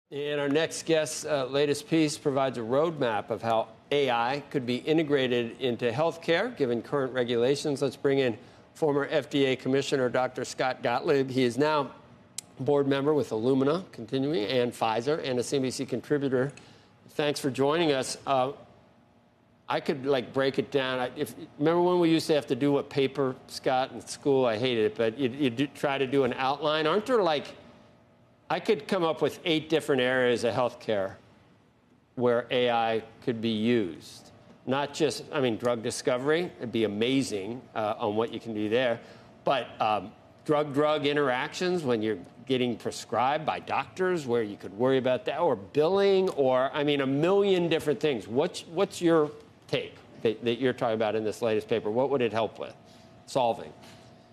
And our next guest's latest piece provides a roadmap of how AI could be integrated into healthcare, given current regulations. Let's bring in former FDA Commissioner Dr. Scott Gottlieb. He is now a board member with Illumina, continuing, and Pfizer, and a CNBC contributor. Thanks for joining us. I could break it down. Remember when we used to have to do a paper, Scott, in school? I hated it, but you try to do an outline. Aren't there I could come up with 8 different areas of healthcare where AI could be used. Not just, drug discovery. It'd be amazing on what you can do there. But drug-drug interactions when you're getting prescribed by doctors, where you could worry about that, or billing, or, a million different things. What's your take that you're talking about in this latest paper? What would it help with solving?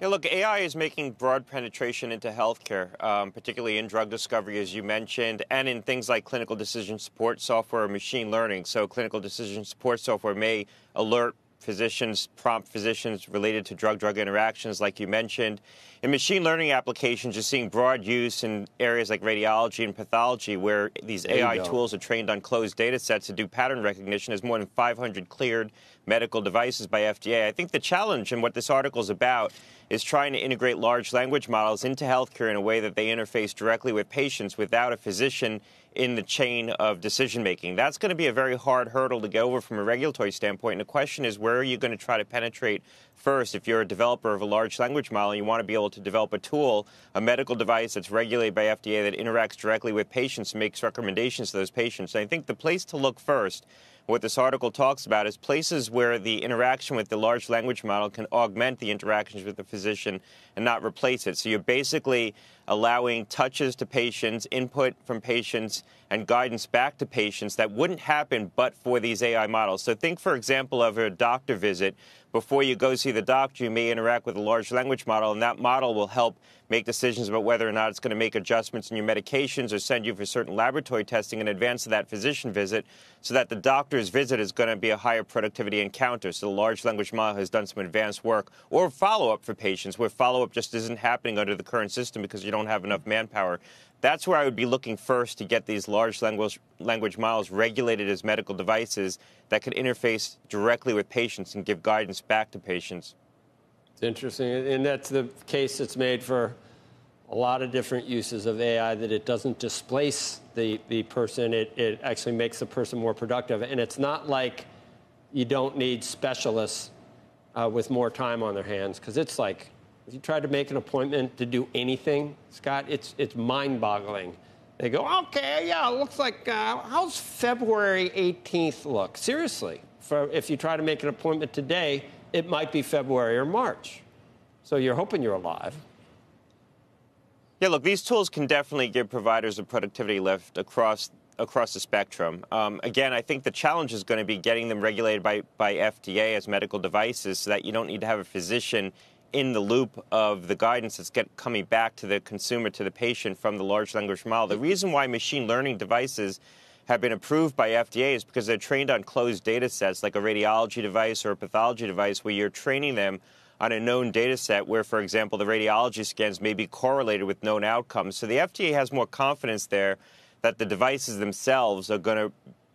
Yeah, look, AI is making broad penetration into healthcare, particularly in drug discovery, as you mentioned, and in things like clinical decision support software or machine learning. So clinical decision support software may alert physicians, prompt physicians related to drug-drug interactions, like you mentioned. In machine learning applications, you're seeing broad use in areas like radiology and pathology, where these AI tools are trained on closed data sets to do pattern recognition. There's more than 500 cleared medical devices by FDA. I think the challenge, and what this article is about, is trying to integrate large language models into healthcare in a way that they interface directly with patients without a physician in the chain of decision-making. That's going to be a very hard hurdle to get over from a regulatory standpoint. And the question is, where are you going to try to penetrate first? If you're a developer of a large language model and you want to be able to develop a tool, a medical device that's regulated by FDA that interacts directly with patients and makes recommendations to those patients. And I think the place to look first, what this article talks about, is places where the interaction with the large language model can augment the interactions with the physician and not replace it. So you're basically allowing touches to patients, input from patients, and guidance back to patients that wouldn't happen but for these AI models. So think, for example, of a doctor visit. Before you go see the doctor, you may interact with a large language model, and that model will help make decisions about whether or not it's going to make adjustments in your medications or send you for certain laboratory testing in advance of that physician visit, so that the doctor's visit is going to be a higher productivity encounter. So the large language model has done some advanced work, or follow-up for patients, where follow-up just isn't happening under the current system because you don't have enough manpower. That's where I would be looking first to get these large language models regulated as medical devices that could interface directly with patients and give guidance back to patients. It's interesting, and that's the case that's made for a lot of different uses of AI, that it doesn't displace the person. It actually makes the person more productive. And it's not like you don't need specialists with more time on their hands, because it's like, if you try to make an appointment to do anything, Scott, it's mind-boggling. They go, okay, yeah, it looks like, how's February 18th look? Seriously, if you try to make an appointment today, it might be February or March. So you're hoping you're alive. Yeah, look, these tools can definitely give providers a productivity lift across the spectrum. Again, I think the challenge is going to be getting them regulated by FDA as medical devices, so that you don't need to have a physician in the loop of the guidance that's coming back to the consumer, to the patient, from the large language model. The reason why machine learning devices have been approved by FDA is because they're trained on closed data sets, like a radiology device or a pathology device, where you're training them on a known data set where, for example, the radiology scans may be correlated with known outcomes. So the FDA has more confidence there that the devices themselves are going to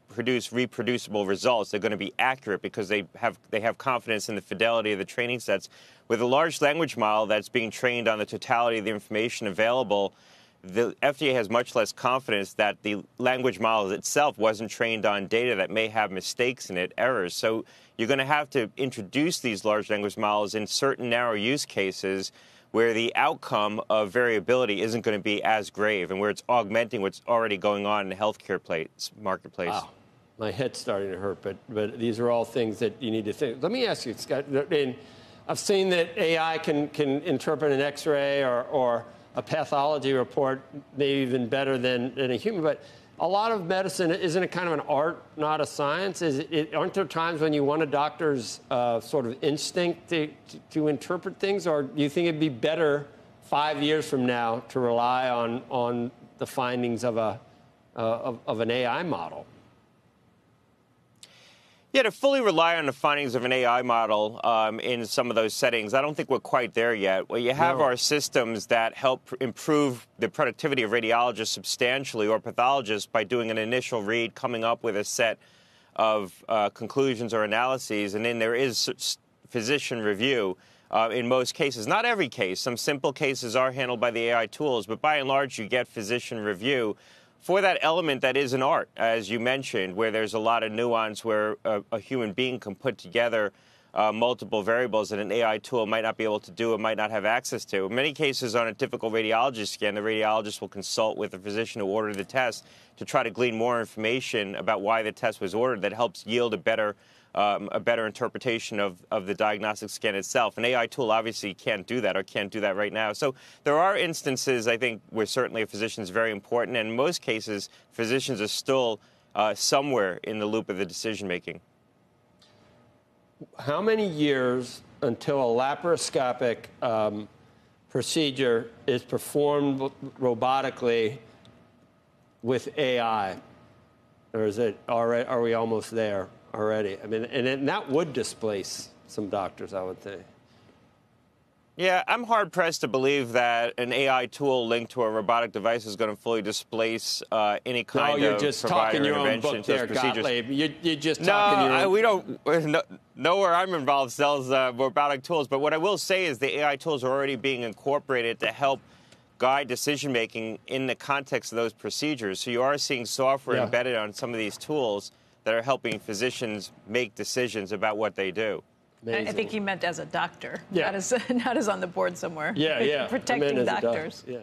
produce reproducible results. They're going to be accurate because they have confidence in the fidelity of the training sets. With a large language model that's being trained on the totality of the information available, the FDA has much less confidence that the language model itself wasn't trained on data that may have mistakes in it, errors. So you're going to have to introduce these large language models in certain narrow use cases where the outcome of variability isn't going to be as grave, and where it's augmenting what's already going on in the healthcare marketplace. Wow. My head's starting to hurt, but these are all things that you need to think. Let me ask you, Scott, I've seen that AI can interpret an X-ray or a pathology report maybe even better than a human, but a lot of medicine, isn't it kind of an art, not a science? Aren't there times when you want a doctor's sort of instinct to interpret things, or do you think it'd be better 5 years from now to rely on the findings of an AI model? Yeah, to fully rely on the findings of an AI model in some of those settings, I don't think we're quite there yet. What you have are systems that help improve the productivity of radiologists substantially or pathologists by doing an initial read, coming up with a set of conclusions or analyses, and then there is physician review in most cases. Not every case. Some simple cases are handled by the AI tools, but by and large, you get physician review for that element that is an art, as you mentioned, where there's a lot of nuance, where a human being can put together multiple variables that an AI tool might not be able to do or might not have access to. In many cases, on a typical radiology scan, the radiologist will consult with the physician who ordered the test to try to glean more information about why the test was ordered that helps yield a better interpretation of the diagnostic scan itself. An AI tool obviously can't do that or can't do that right now. So there are instances, I think, where certainly a physician is very important. And in most cases, physicians are still somewhere in the loop of the decision-making. How many years until a laparoscopic procedure is performed robotically with AI? Or is it already, are we almost there already? I mean, and that would displace some doctors, I would think. Yeah, I'm hard-pressed to believe that an AI tool linked to a robotic device is going to fully displace any kind of you're just talking your own book there, Gottlieb. You're just talking your own... we don't... Nowhere I'm involved sells robotic tools, but what I will say is the AI tools are already being incorporated to help guide decision-making in the context of those procedures. So you are seeing software embedded on some of these tools that are helping physicians make decisions about what they do. Amazing. I think he meant as a doctor, not as on the board somewhere. Yeah, yeah. Protecting doctors. Yeah.